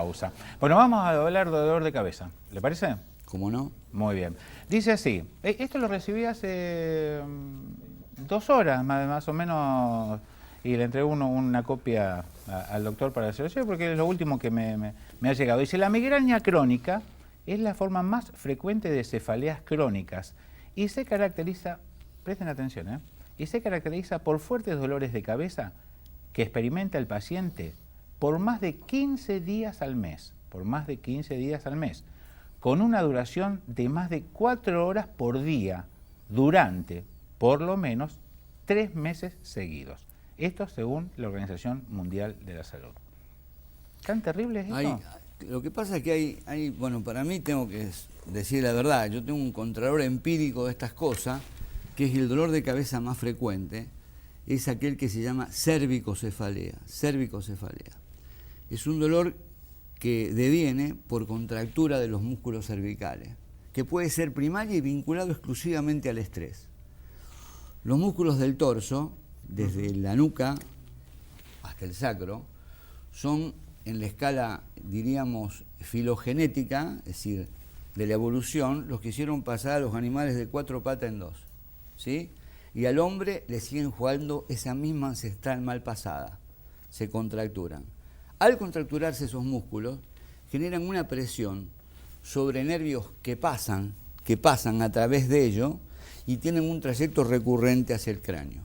pausa. Bueno, vamos a hablar de dolor de cabeza. ¿Le parece? ¿Cómo no? Muy bien. Dice así, esto lo recibí hace 2 horas más o menos y le entregué una copia al doctor para hacerlo porque es lo último que me ha llegado. Dice, la migraña crónica es la forma más frecuente de cefaleas crónicas y se caracteriza, presten atención, y se caracteriza por fuertes dolores de cabeza que experimenta el paciente por más de 15 días al mes, con una duración de más de 4 horas por día durante por lo menos 3 meses seguidos. Esto según la Organización Mundial de la Salud. ¿Tan terrible es esto? Lo que pasa es que hay, bueno, para mí tengo que decir la verdad, yo tengo un contralor empírico de estas cosas, que es el dolor de cabeza más frecuente, es aquel que se llama cervicocefalea. Es un dolor que deviene por contractura de los músculos cervicales, que puede ser primaria y vinculado exclusivamente al estrés. Los músculos del torso, desde la nuca hasta el sacro, son en la escala, diríamos, filogenética, es decir, de la evolución, los que hicieron pasar a los animales de 4 patas en 2, ¿sí? Y al hombre le siguen jugando esa misma ancestral mal pasada, se contracturan. Al contracturarse esos músculos, generan una presión sobre nervios que pasan a través de ello y tienen un trayecto recurrente hacia el cráneo,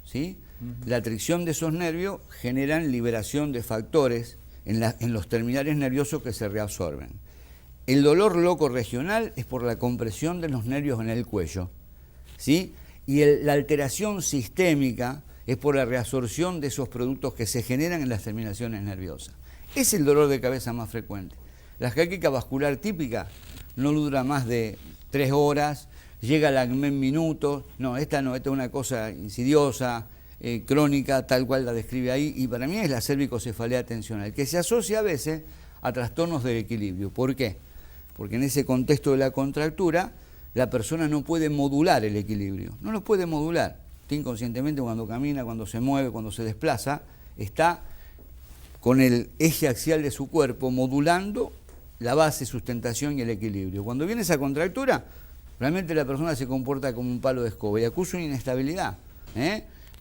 ¿sí? La atracción de esos nervios generan liberación de factores en los terminales nerviosos que se reabsorben. El dolor loco regional es por la compresión de los nervios en el cuello, ¿sí? Y la alteración sistémica es por la reabsorción de esos productos que se generan en las terminaciones nerviosas. Es el dolor de cabeza más frecuente. La jaqueca vascular típica no dura más de 3 horas, llega al acné en minutos. No, esta es una cosa insidiosa, crónica, tal cual la describe ahí, y para mí es la cervicocefalea tensional, que se asocia a veces a trastornos del equilibrio. ¿Por qué? Porque en ese contexto de la contractura, la persona no puede modular el equilibrio, no lo puede modular. Inconscientemente, cuando camina, cuando se mueve, cuando se desplaza, está con el eje axial de su cuerpo modulando la base, sustentación y el equilibrio. Cuando viene esa contractura, realmente la persona se comporta como un palo de escoba y acusa una inestabilidad.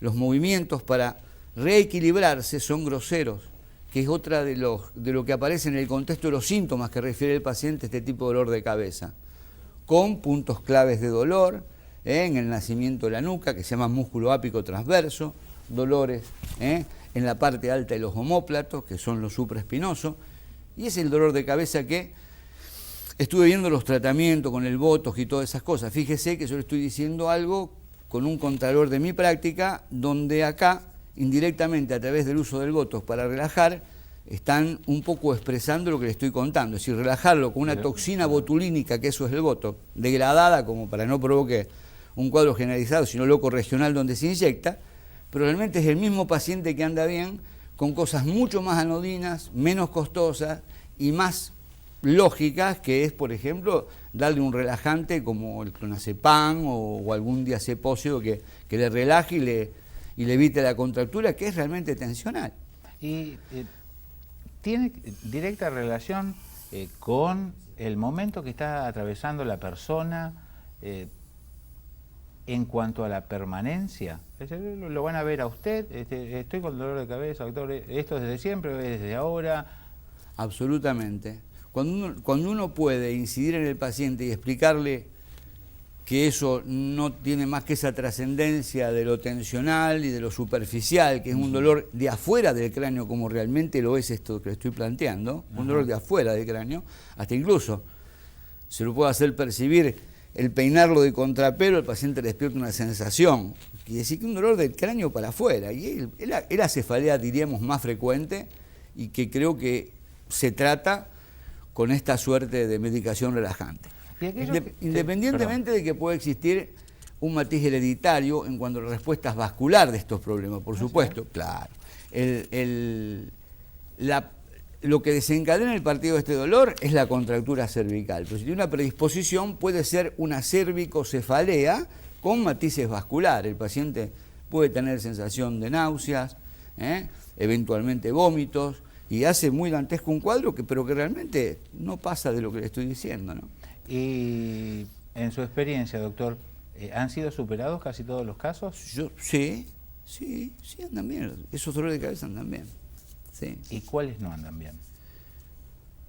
Los movimientos para reequilibrarse son groseros, que es otra de lo que aparece en el contexto de los síntomas que refiere el paciente a este tipo de dolor de cabeza, con puntos claves de dolor, en el nacimiento de la nuca, que se llama músculo ápico transverso, dolores en la parte alta de los omóplatos, que son los supraespinosos, y es el dolor de cabeza que estuve viendo los tratamientos con el Botox y todas esas cosas. Fíjese que yo le estoy diciendo algo con un contralor de mi práctica, donde acá, indirectamente, a través del uso del Botox para relajar, están un poco expresando lo que le estoy contando, es decir, relajarlo con una toxina botulínica, que eso es el Botox, degradada como para no provoque un cuadro generalizado, sino loco regional donde se inyecta, pero realmente es el mismo paciente que anda bien, con cosas mucho más anodinas, menos costosas y más lógicas, que es, por ejemplo, darle un relajante como el clonazepam o algún diazepósido que le relaje y le evite la contractura, que es realmente tensional. Y tiene directa relación con el momento que está atravesando la persona en cuanto a la permanencia. Lo van a ver a usted, estoy con dolor de cabeza, doctor, ¿esto desde siempre o desde ahora? Absolutamente. Cuando uno puede incidir en el paciente y explicarle que eso no tiene más que esa trascendencia de lo tensional y de lo superficial, que es un dolor de afuera del cráneo, como realmente lo es esto que le estoy planteando, un dolor de afuera del cráneo, hasta incluso se lo puede hacer percibir el peinarlo de contrapelo, el paciente le despierta una sensación, y decir que un dolor del cráneo para afuera, y es la cefalea, diríamos, más frecuente, y que creo que se trata con esta suerte de medicación relajante. Independientemente de que pueda existir un matiz hereditario en cuanto a la respuesta vascular de estos problemas, por supuesto, claro. Lo que desencadena el partido de este dolor es la contractura cervical, pero si tiene una predisposición puede ser una cervicocefalea con matices vasculares. El paciente puede tener sensación de náuseas, eventualmente vómitos, y hace muy dantesco un cuadro, pero que realmente no pasa de lo que le estoy diciendo, ¿no? Y en su experiencia, doctor, ¿han sido superados casi todos los casos? Sí, andan bien. Esos dolores de cabeza andan bien. Sí. ¿Y cuáles no andan bien?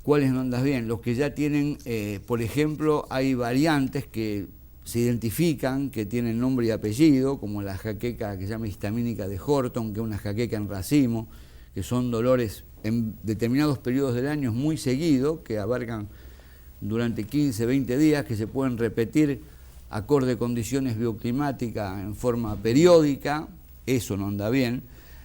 ¿Cuáles no andan bien? Los que ya tienen, por ejemplo, hay variantes que se identifican, que tienen nombre y apellido, como la jaqueca que se llama histamínica de Horton, que es una jaqueca en racimo, que son dolores en determinados periodos del año muy seguidos, que abarcan durante 15, 20 días, que se pueden repetir acorde a condiciones bioclimáticas en forma periódica. Eso no anda bien.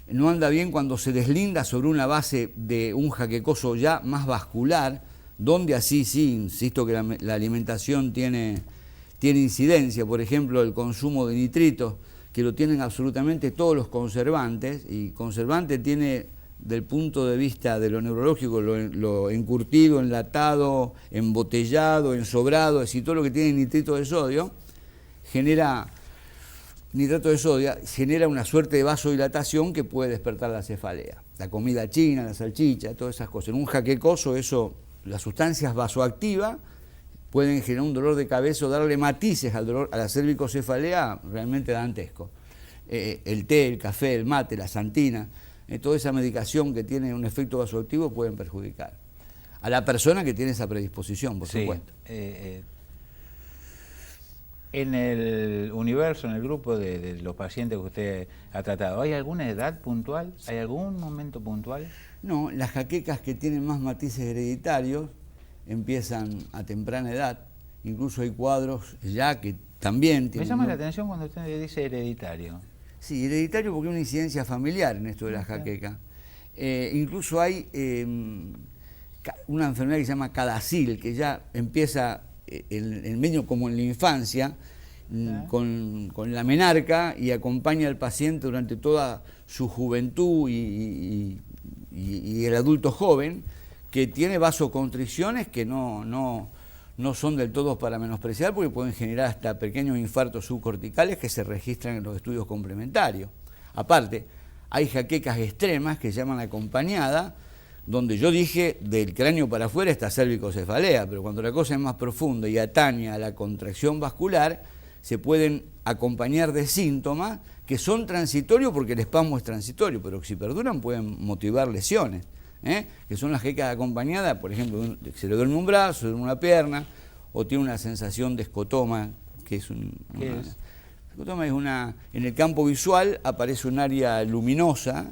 No anda bien cuando se deslinda sobre una base de un jaquecoso ya más vascular, donde así sí, insisto que la alimentación tiene incidencia. Por ejemplo, el consumo de nitritos, que lo tienen absolutamente todos los conservantes, y conservante tiene, del punto de vista de lo neurológico, lo encurtido, enlatado, embotellado, ensobrado, es decir, todo lo que tiene nitrato de sodio genera una suerte de vasodilatación que puede despertar la cefalea. La comida china, la salchicha, todas esas cosas. En un jaquecoso, las sustancias vasoactivas pueden generar un dolor de cabeza o darle matices al dolor, a la cervicocefalea realmente dantesco. El té, el café, el mate, la santina, toda esa medicación que tiene un efecto vasoactivo pueden perjudicar a la persona que tiene esa predisposición, por supuesto. En el universo, en el grupo de los pacientes que usted ha tratado, ¿hay alguna edad puntual? ¿Hay algún momento puntual? No, las jaquecas que tienen más matices hereditarios empiezan a temprana edad. Incluso hay cuadros ya que también tienen... Me llama la atención cuando usted dice hereditario. Sí, hereditario porque hay una incidencia familiar en esto de la jaqueca. Incluso hay una enfermedad que se llama cadacil, que ya empieza en medio como en la infancia, con la menarca, y acompaña al paciente durante toda su juventud y el adulto joven, que tiene vasoconstricciones que no son del todo para menospreciar, porque pueden generar hasta pequeños infartos subcorticales que se registran en los estudios complementarios. Aparte, hay jaquecas extremas que se llaman acompañada, donde yo dije del cráneo para afuera está cervicocefalea, pero cuando la cosa es más profunda y atañe a la contracción vascular, se pueden acompañar de síntomas que son transitorios porque el espasmo es transitorio, pero que si perduran pueden motivar lesiones, que son las jaquecas acompañadas, por ejemplo, se le duerme un brazo, se le duerme una pierna, o tiene una sensación de escotoma, que es escotoma es en el campo visual aparece un área luminosa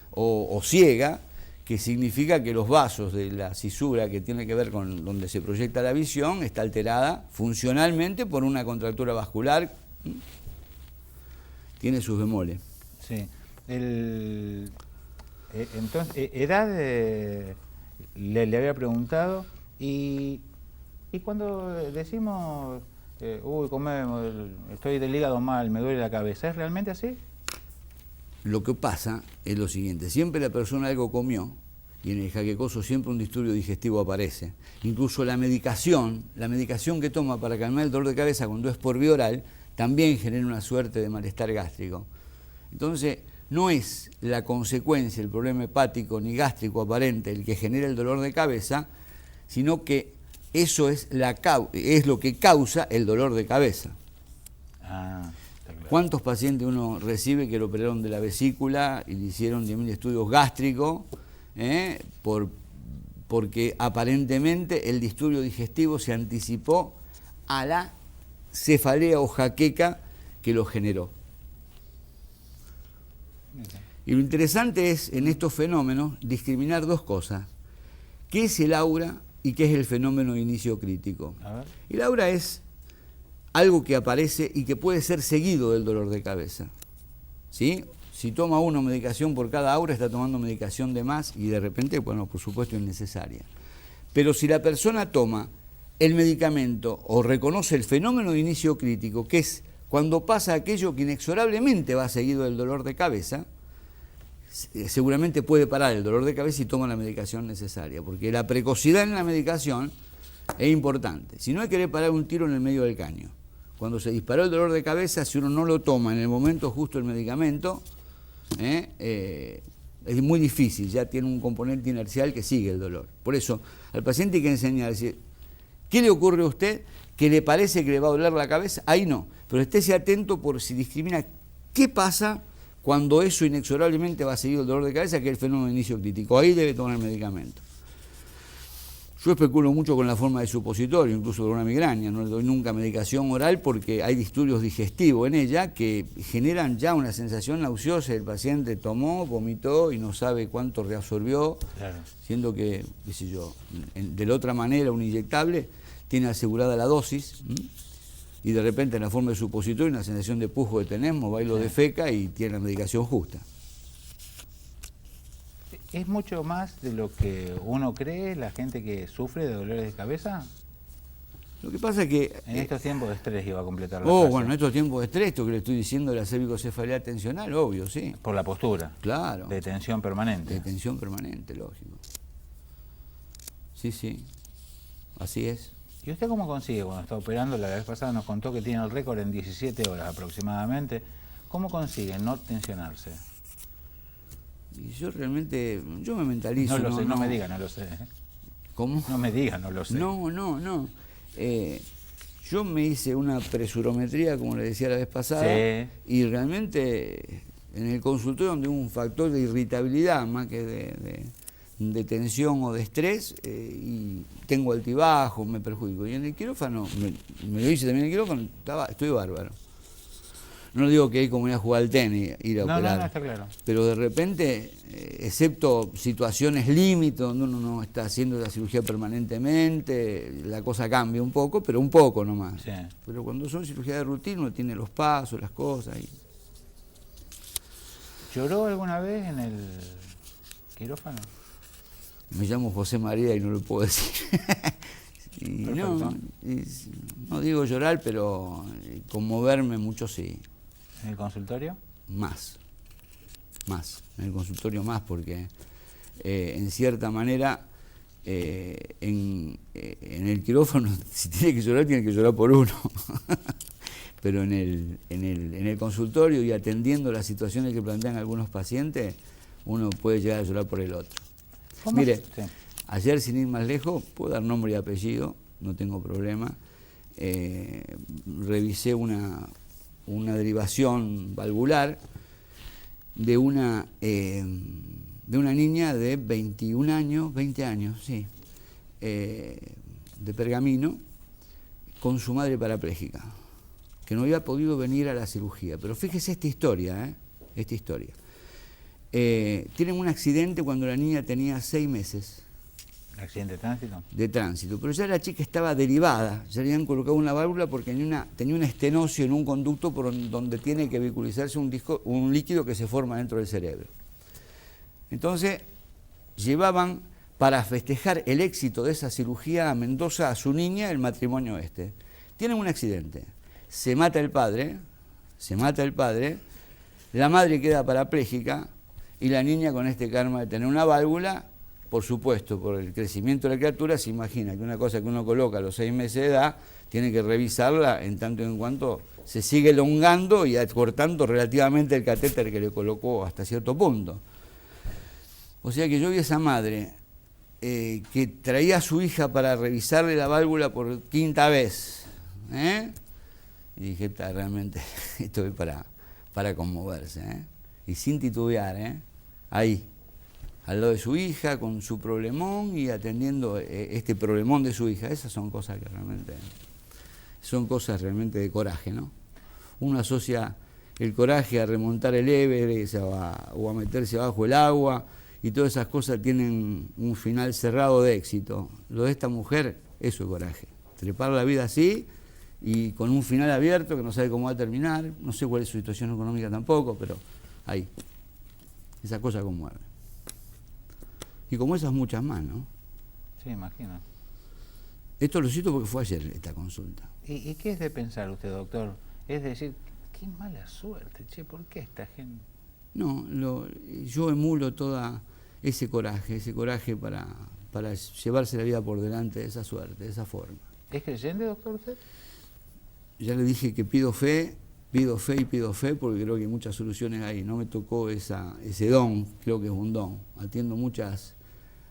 o ciega, que significa que los vasos de la cisura que tiene que ver con donde se proyecta la visión está alterada funcionalmente por una contractura vascular. Tiene sus bemoles. Sí. Entonces, edad le había preguntado, y cuando decimos, estoy del hígado mal, me duele la cabeza, ¿es realmente así? Lo que pasa es lo siguiente, siempre la persona algo comió, y en el jaquecoso siempre un disturbio digestivo aparece. Incluso la medicación que toma para calmar el dolor de cabeza cuando es por vía oral, también genera una suerte de malestar gástrico. Entonces, no es la consecuencia, el problema hepático ni gástrico aparente el que genera el dolor de cabeza, sino que eso es lo que causa el dolor de cabeza. ¿Cuántos pacientes uno recibe que lo operaron de la vesícula y le hicieron 10.000 estudios gástricos porque aparentemente el disturbio digestivo se anticipó a la cefalea o jaqueca que lo generó? Y lo interesante es, en estos fenómenos, discriminar dos cosas. ¿Qué es el aura y qué es el fenómeno de inicio crítico? El aura es algo que aparece y que puede ser seguido del dolor de cabeza, ¿sí? Si toma uno medicación por cada aura, está tomando medicación de más y de repente, bueno, por supuesto, innecesaria. Pero si la persona toma el medicamento o reconoce el fenómeno de inicio crítico, que es cuando pasa aquello que inexorablemente va seguido del dolor de cabeza, seguramente puede parar el dolor de cabeza y toma la medicación necesaria, porque la precocidad en la medicación es importante. Si no, hay que querer parar un tiro en el medio del caño. Cuando se disparó el dolor de cabeza, si uno no lo toma en el momento justo el medicamento, es muy difícil, ya tiene un componente inercial que sigue el dolor. Por eso, al paciente hay que enseñar, decir, ¿qué le ocurre a usted? ¿Que le parece que le va a doler la cabeza? Ahí no, pero estése atento por si discrimina qué pasa cuando eso inexorablemente va a seguir el dolor de cabeza, que es el fenómeno de inicio crítico. Ahí debe tomar medicamento. Yo especulo mucho con la forma de supositorio, incluso con una migraña. No le doy nunca medicación oral porque hay disturbios digestivos en ella que generan ya una sensación nauseosa. El paciente tomó, vomitó y no sabe cuánto reabsorbió, claro, siendo que, qué sé yo, de la otra manera un inyectable tiene asegurada la dosis, y de repente en la forma de supositorio una sensación de pujo que tenemos, va y lo defeca y tiene la medicación justa. ¿Es mucho más de lo que uno cree la gente que sufre de dolores de cabeza? Lo que pasa es que... En estos tiempos de estrés iba a completar la frase. Bueno, en estos tiempos de estrés, esto que le estoy diciendo de la cervicocefalea tensional, obvio, sí. Por la postura. Claro. De tensión permanente. De tensión permanente, lógico. Sí, sí. Así es. ¿Y usted cómo consigue, cuando está operando, la vez pasada nos contó que tiene el récord en 17 horas aproximadamente, ¿cómo consigue no tensionarse? Y yo realmente, yo me mentalizo. No lo sé, no me diga, no lo sé. ¿Cómo? No me diga, no lo sé. No. Yo me hice una presurometría, como le decía la vez pasada, sí, y realmente en el consultorio donde hubo un factor de irritabilidad más que de tensión o de estrés, y tengo altibajo, me perjudico. Y en el quirófano, me lo hice también en el quirófano, estoy bárbaro. No digo que hay como ir a jugar al tenis, ir a operar, no, está claro. Pero de repente, excepto situaciones límite, donde uno no está haciendo la cirugía permanentemente, la cosa cambia un poco, pero un poco nomás. Sí. Pero cuando son cirugías de rutina, uno tiene los pasos, las cosas. ¿Lloró alguna vez en el quirófano? Me llamo José María y no lo puedo decir. No digo llorar, pero conmoverme mucho sí. ¿En el consultorio? Más. En el consultorio más, porque en cierta manera en el quirófano, si tiene que llorar por uno. Pero en el consultorio y atendiendo las situaciones que plantean algunos pacientes, uno puede llegar a llorar por el otro. ¿Cómo? Mire, sí. Ayer, sin ir más lejos, puedo dar nombre y apellido, no tengo problema, revisé una derivación valvular de una niña de 21 años, 20 años, sí, de Pergamino, con su madre parapléjica, que no había podido venir a la cirugía. Pero fíjese esta historia, esta historia. Tienen un accidente cuando la niña tenía 6 meses. ¿Accidente de tránsito? De tránsito, pero ya la chica estaba derivada, ya le habían colocado una válvula porque tenía una estenosis en un conducto por donde tiene que vehiculizarse un líquido que se forma dentro del cerebro. Entonces, llevaban para festejar el éxito de esa cirugía a Mendoza a su niña el matrimonio este. Tienen un accidente, se mata el padre, la madre queda parapléjica y la niña con este karma de tener una válvula. Por supuesto, por el crecimiento de la criatura, se imagina que una cosa que uno coloca a los 6 meses de edad, tiene que revisarla en tanto y en cuanto se sigue elongando y acortando relativamente el catéter que le colocó hasta cierto punto. O sea que yo vi a esa madre que traía a su hija para revisarle la válvula por 5ª vez, y dije, realmente esto es para conmoverse, y sin titubear, ahí. Al lado de su hija, con su problemón y atendiendo este problemón de su hija. Esas son cosas que realmente de coraje, ¿no? Uno asocia el coraje a remontar el Everest o a meterse bajo el agua, y todas esas cosas tienen un final cerrado de éxito. Lo de esta mujer, eso es coraje. Trepar la vida así y con un final abierto que no sabe cómo va a terminar. No sé cuál es su situación económica tampoco, pero ahí. Esa cosa conmueve. Y como esas muchas más, ¿no? Sí, imagino. Esto lo cito porque fue ayer esta consulta. ¿Y qué es de pensar usted, doctor? Es decir, qué mala suerte, ¿por qué esta gente? No, yo emulo todo ese coraje para llevarse la vida por delante de esa suerte, de esa forma. ¿Es creyente, doctor, usted? Ya le dije que pido fe, pido fe porque creo que hay muchas soluciones ahí. No me tocó ese don, creo que es un don. Atiendo muchas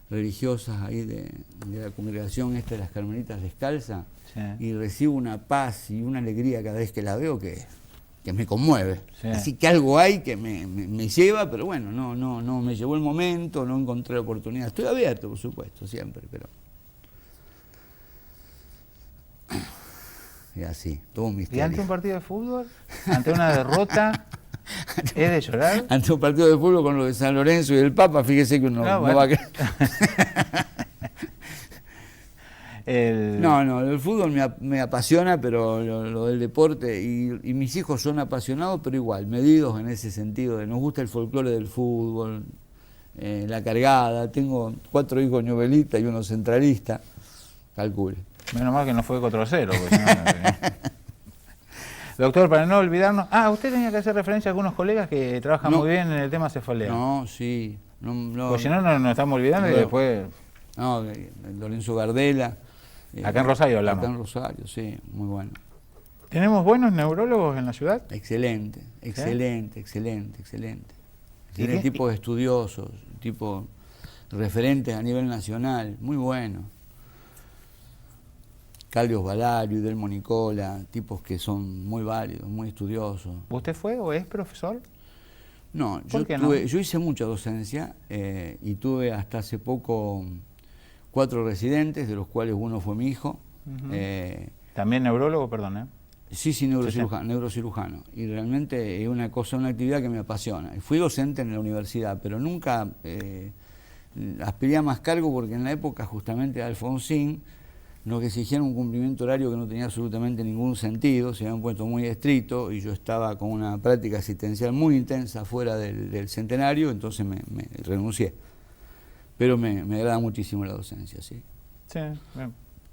religiosas ahí de la congregación esta de las Carmelitas Descalzas, sí, y recibo una paz y una alegría cada vez que la veo que me conmueve. Sí. Así que algo hay que me lleva, pero bueno, no me llevó el momento, no encontré la oportunidad. Estoy abierto, por supuesto, siempre, pero... Y así, todo un misterio. ¿Y ante un partido de fútbol? ¿Ante una derrota? ¿Es de llorar? Ante un partido de fútbol con lo de San Lorenzo y el Papa, fíjese que uno no va a creer. No, el fútbol me apasiona, pero lo del deporte, y mis hijos son apasionados, pero igual, medidos en ese sentido, nos gusta el folclore del fútbol, la cargada, tengo 4 hijos ñovelistas y uno centralista, calcule. Menos mal que no fue 4-0. Doctor, para no olvidarnos... usted tenía que hacer referencia a algunos colegas que trabajan muy bien en el tema cefalea. No, sí. Pues si no, nos estamos olvidando y después... No, Lorenzo Gardela. Acá en Rosario hablamos. Acá en Rosario, sí, muy bueno. ¿Tenemos buenos neurólogos en la ciudad? Excelente. Tiene tipos estudiosos, tipos referentes a nivel nacional, muy buenos. Carlos Valario, Delmo Nicola, tipos que son muy válidos, muy estudiosos. ¿Usted fue o es profesor? No, yo hice mucha docencia y tuve hasta hace poco 4 residentes, de los cuales uno fue mi hijo. ¿También neurólogo, perdón? Sí, neurocirujano. Y realmente es una actividad que me apasiona. Fui docente en la universidad, pero nunca aspiré a más cargo porque en la época justamente de Alfonsín nos exigían un cumplimiento horario que no tenía absolutamente ningún sentido, se habían puesto muy estrictos y yo estaba con una práctica asistencial muy intensa fuera del centenario, entonces me renuncié. Pero me agrada muchísimo la docencia, sí. Sí,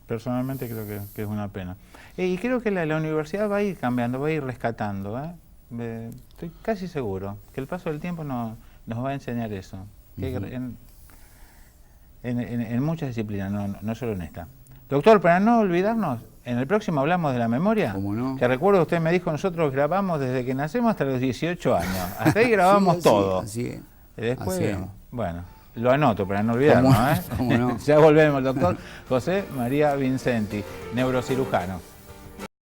personalmente creo que es una pena. Y creo que la universidad va a ir cambiando, va a ir rescatando. Estoy casi seguro que el paso del tiempo nos va a enseñar eso. Que en muchas disciplinas, no solo en esta. Doctor, para no olvidarnos, en el próximo hablamos de la memoria. ¿Cómo no? Que recuerdo, usted me dijo, nosotros grabamos desde que nacemos hasta los 18 años. Hasta ahí grabamos todo. Así es. Y después, así es. Bueno, lo anoto para no olvidarnos. ¿Cómo no? Ya volvemos, doctor José María Vincenti, neurocirujano.